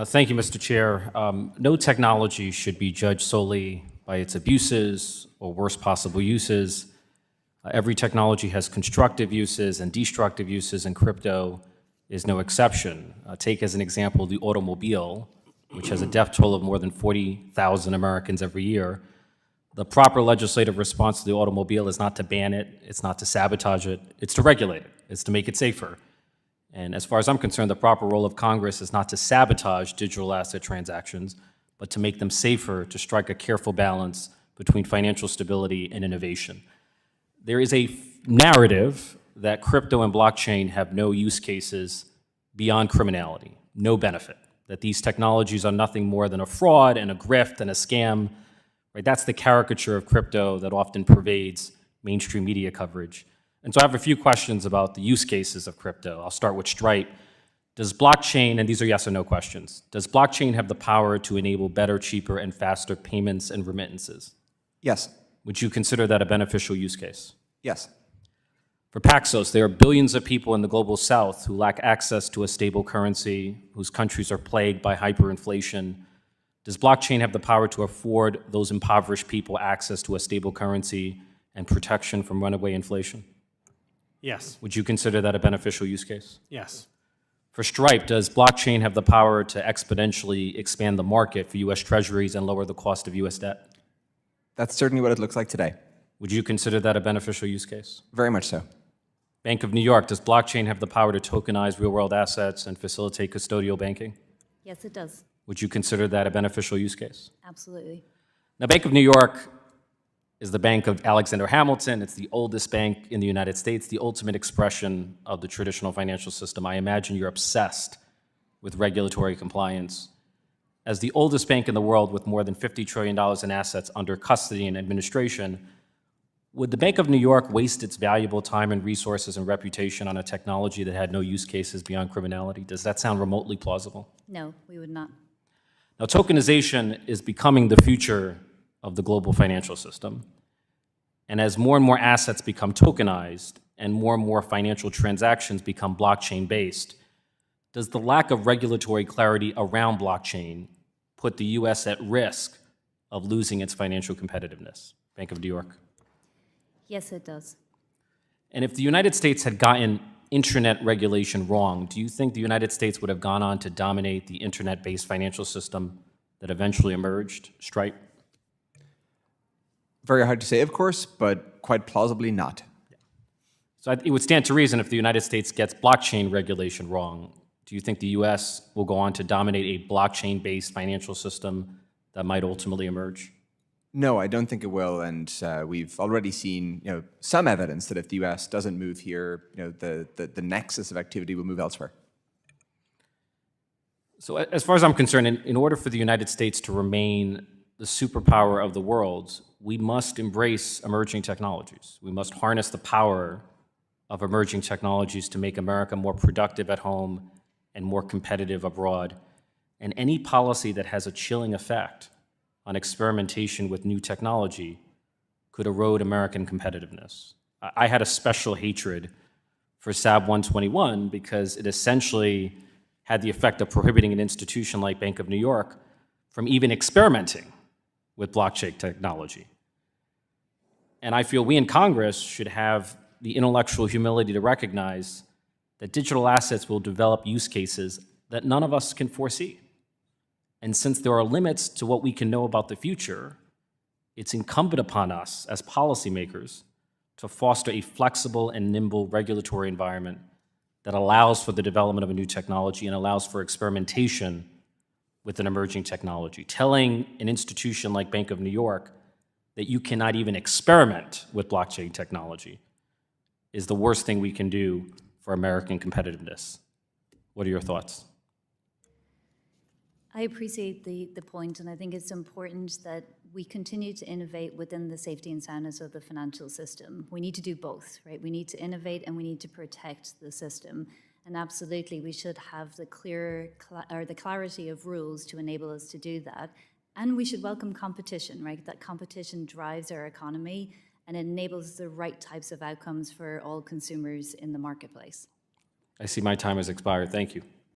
Thank you, Mr. Chair. No technology should be judged solely by its abuses or worst possible uses. Every technology has constructive uses and destructive uses, and crypto is no exception. Take as an example the automobile, which has a death toll of more than 40,000 Americans every year. The proper legislative response to the automobile is not to ban it, it's not to sabotage it, it's to regulate it, it's to make it safer. And as far as I'm concerned, the proper role of Congress is not to sabotage digital asset transactions, but to make them safer, to strike a careful balance between financial stability and innovation. There is a narrative that crypto and blockchain have no use cases beyond criminality, no benefit, that these technologies are nothing more than a fraud and a grift and a scam. Right? That's the caricature of crypto that often pervades mainstream media coverage. And so I have a few questions about the use cases of crypto. I'll start with Stripe. Does blockchain, and these are yes or no questions, does blockchain have the power to enable better, cheaper, and faster payments and remittances? Yes. Would you consider that a beneficial use case? Yes. For Paxos, there are billions of people in the global south who lack access to a stable currency, whose countries are plagued by hyperinflation. Does blockchain have the power to afford those impoverished people access to a stable currency and protection from runaway inflation? Yes. Would you consider that a beneficial use case? Yes. For Stripe, does blockchain have the power to exponentially expand the market for U.S. treasuries and lower the cost of U.S. debt? That's certainly what it looks like today. Would you consider that a beneficial use case? Very much so. Bank of New York, does blockchain have the power to tokenize real-world assets and facilitate custodial banking? Yes, it does. Would you consider that a beneficial use case? Absolutely. Now, Bank of New York is the bank of Alexander Hamilton. It's the oldest bank in the United States, the ultimate expression of the traditional financial system. I imagine you're obsessed with regulatory compliance. As the oldest bank in the world with more than $50 trillion in assets under custody and administration, would the Bank of New York waste its valuable time and resources and reputation on a technology that had no use cases beyond criminality? Does that sound remotely plausible? No, we would not. Now, tokenization is becoming the future of the global financial system. And as more and more assets become tokenized and more financial transactions become blockchain-based, does the lack of regulatory clarity around blockchain put the U.S. at risk of losing its financial competitiveness? Bank of New York. Yes, it does. And if the United States had gotten internet regulation wrong, do you think the United States would have gone on to dominate the internet-based financial system that eventually emerged, Stripe? Very hard to say, of course, but quite plausibly not. So it would stand to reason if the United States gets blockchain regulation wrong, do you think the U.S. will go on to dominate a blockchain-based financial system that might ultimately emerge? No, I don't think it will, and we've already seen some evidence that if the U.S. doesn't move here, the nexus of activity will move elsewhere. So as far as I'm concerned, in order for the United States to remain the superpower of the world, we must embrace emerging technologies. We must harness the power of emerging technologies to make America more productive at home and more competitive abroad. And any policy that has a chilling effect on experimentation with new technology could erode American competitiveness. I had a special hatred for SAB 121 because it essentially had the effect of prohibiting an institution like Bank of New York from even experimenting with blockchain technology. And I feel we in Congress should have the intellectual humility to recognize that digital assets will develop use cases that none of us can foresee. And since there are limits to what we can know about the future, it's incumbent upon us as policymakers to foster a flexible and nimble regulatory environment that allows for the development of a new technology and allows for experimentation with an emerging technology. Telling an institution like Bank of New York that you cannot even experiment with blockchain technology is the worst thing we can do for American competitiveness. What are your thoughts? I appreciate the point, and I think it's important that we continue to innovate within the safety and soundness of the financial system. We need to do both, right? We need to innovate and we need to protect the system. And absolutely, we should have the clarity of rules to enable us to do that. And we should welcome competition, right? That competition drives our economy and enables the right types of outcomes for all consumers in the marketplace. I see my time has expired. Thank you.